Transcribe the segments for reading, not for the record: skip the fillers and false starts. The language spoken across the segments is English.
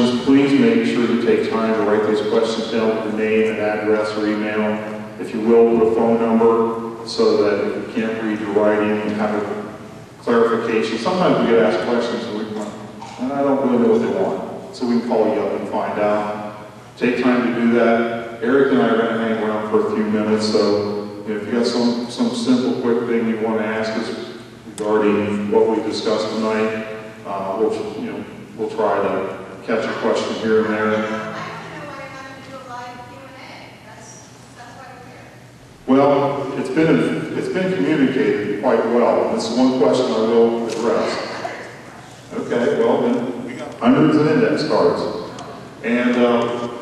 questions, please make sure you take time to write those questions down with your name and address or email. If you will, put a phone number so that if you can't read your writing and kind of clarification. Sometimes we get asked questions and I don't really know what they want. So we can call you up and find out. Take time to do that. Eric and I are going to hang around for a few minutes, so if you got some simple, quick thing you want to ask us regarding what we discussed tonight, we'll try to catch a question here and there. Well, it's been communicated quite well. This is one question I will address. Okay, well then, hundreds of index cards. And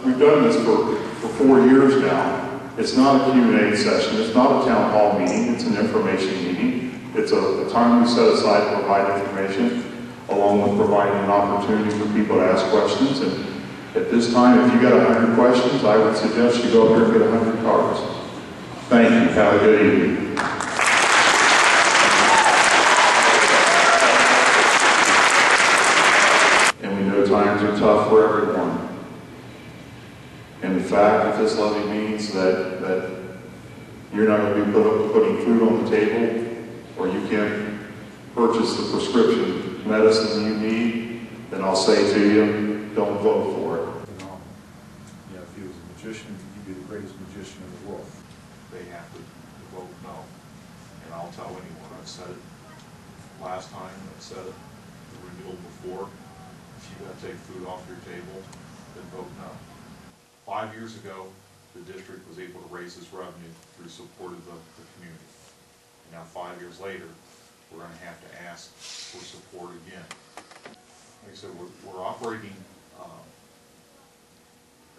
we've done this for 4 years now. It's not a Q&A session. It's not a town hall meeting. It's an information meeting. It's a time we set aside to provide information, along with providing an opportunity for people to ask questions. And at this time, if you got 100 questions, I would suggest you go up here and get 100 cards. Thank you. Have a good evening. And we know times are tough for everyone. And in fact, if this levy means that you're not going to be putting food on the table, or you can't purchase the prescription medicine you need, then I'll say to you, don't vote for it. You know, if he was a magician, he'd be the greatest magician in the world. They have to vote no. And I'll tell anyone, I've said it last time, I've said it the renewal before, if you got to take food off your table, then vote no. 5 years ago, the district was able to raise its revenue through support of the community. And now 5 years later, we're going to have to ask for support again. Like I said, we're operating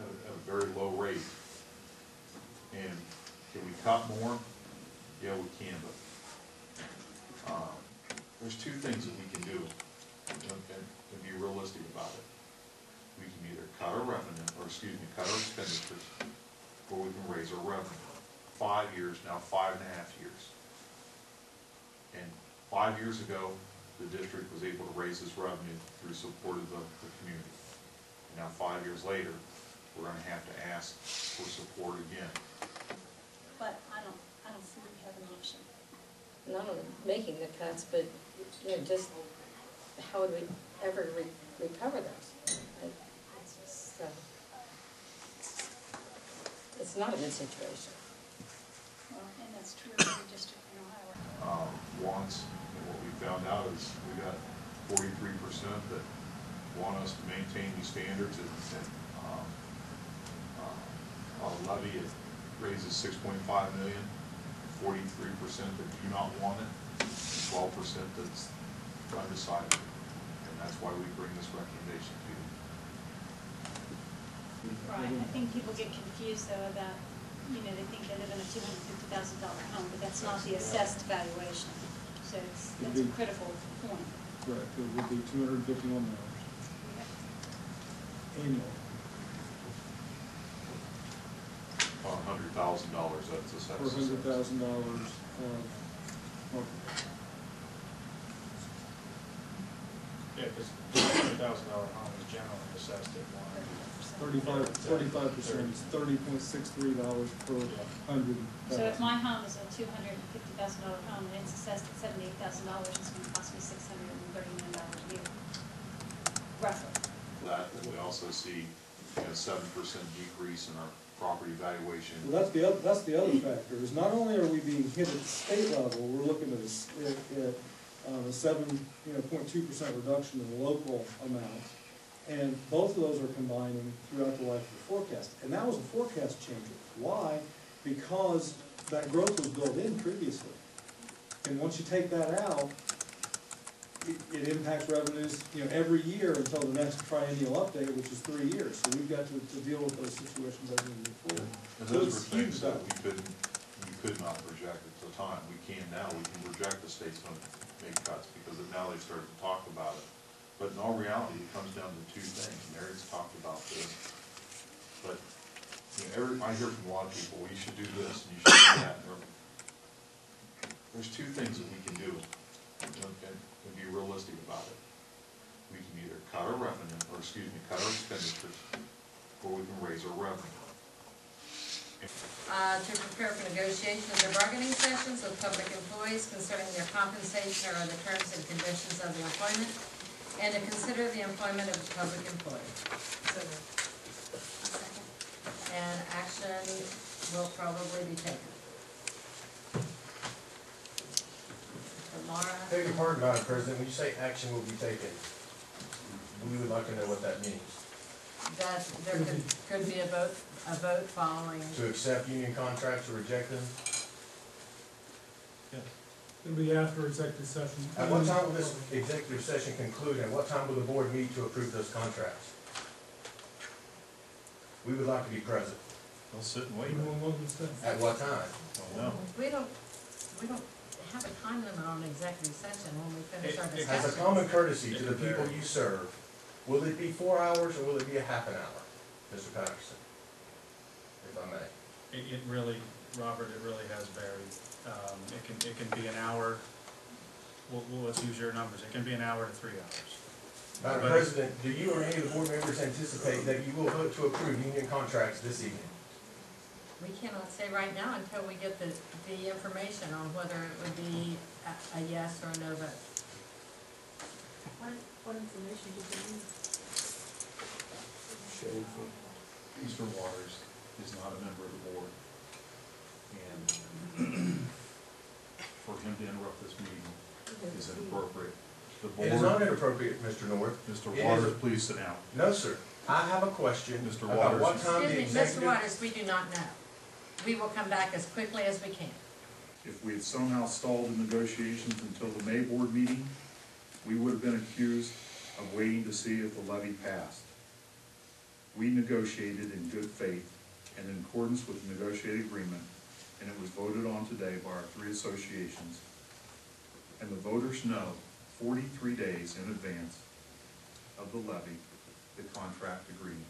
at a very low rate. And can we cut more? Yeah, we can, but there's two things that we can do, and be realistic about it. We can either cut our revenue, cut our expenditures, or we can raise our revenue. 5 years now, 5.5 years. And 5 years ago, the district was able to raise its revenue through support of the community. And now 5 years later, we're going to have to ask for support again. But I don't see we have an option. Not only making the cuts, but just how would we ever recover those? It's not a good situation. Well, and that's true of every district in Ohio. Wants, and what we found out is we got 43% that want us to maintain these standards, and our levy, it raises $6.5 million, 43% that do not want it, 12% that's undecided. And that's why we bring this recommendation to you. Right. I think people get confused though about, they think they live in a $250,000 home, but that's not the assessed valuation. So that's a critical point. Correct. It would be $251 annual. $100,000 that's assessed. For $100,000 Yeah, because $100,000 home is generally assessed at 35%. It's $30.63 per 100,000. So if my home is a $250,000 home and it's assessed at $78,000, it's going to cost me $630 million a year, roughly. That, and we also see a 7% decrease in our property valuation. Well, that's the other factor. Is not only are we being hit at the state level, we're looking at a 7.2% reduction in the local amount, and both of those are combining throughout the life of the forecast. And that was a forecast changer. Why? Because that growth was built in previously, and once you take that out, it impacts revenues, every year until the next triennial update, which is 3 years. So we've got to deal with those situations as we move forward. And those were things that we could not project at the time. We can now. We can project the state's going to make cuts because now they've started to talk about it. But in all reality, it comes down to two things. Mary's talked about this. But I hear from a lot of people, well, you should do this and you should do that. There's two things that we can do. And be realistic about it. we can either cut our revenue, or excuse me, cut our expenditures, or we can raise our revenue. To prepare for negotiations or bargaining sessions with public employees concerning their compensation or the terms and conditions of the employment, and to consider the employment of a public employee. And action will probably be taken. Laura? Beg your pardon, Madam President, when you say action will be taken, we would like to know what that means. That there could be a vote following. To accept union contracts or reject them? It'll be after executive session. At what time will this executive session conclude, and what time will the board meet to approve those contracts? We would like to be present. They'll sit and wait. At what time? No. We don't have a time limit on executive session when we finish our discussion. As a common courtesy to the people you serve, will it be 4 hours or will it be a half an hour, Mr. Patterson? If I may. It really, Robert, it really has varied. It can be an hour, let's use your numbers, it can be an hour to 3 hours. Madam President, do you or any of the board members anticipate that you will vote to approve union contracts this evening? We cannot say right now until we get the information on whether it would be a yes or a no vote. What information did you need? Mr. Waters is not a member of the board. And for him to interrupt this meeting is inappropriate. The board. It is not inappropriate, Mr. North. Mr. It Waters, is- please sit down. No, sir. I have a question Mr. about what Waters. time the Excuse me, Mr. executive... Waters, we do not know. We will come back as quickly as we can. If we had somehow stalled the negotiations until the May board meeting, we would have been accused of waiting to see if the levy passed. We negotiated in good faith and in accordance with the negotiated agreement, and it was voted on today by our 3 associations. And the voters know 43 days in advance of the levy, the contract agreement.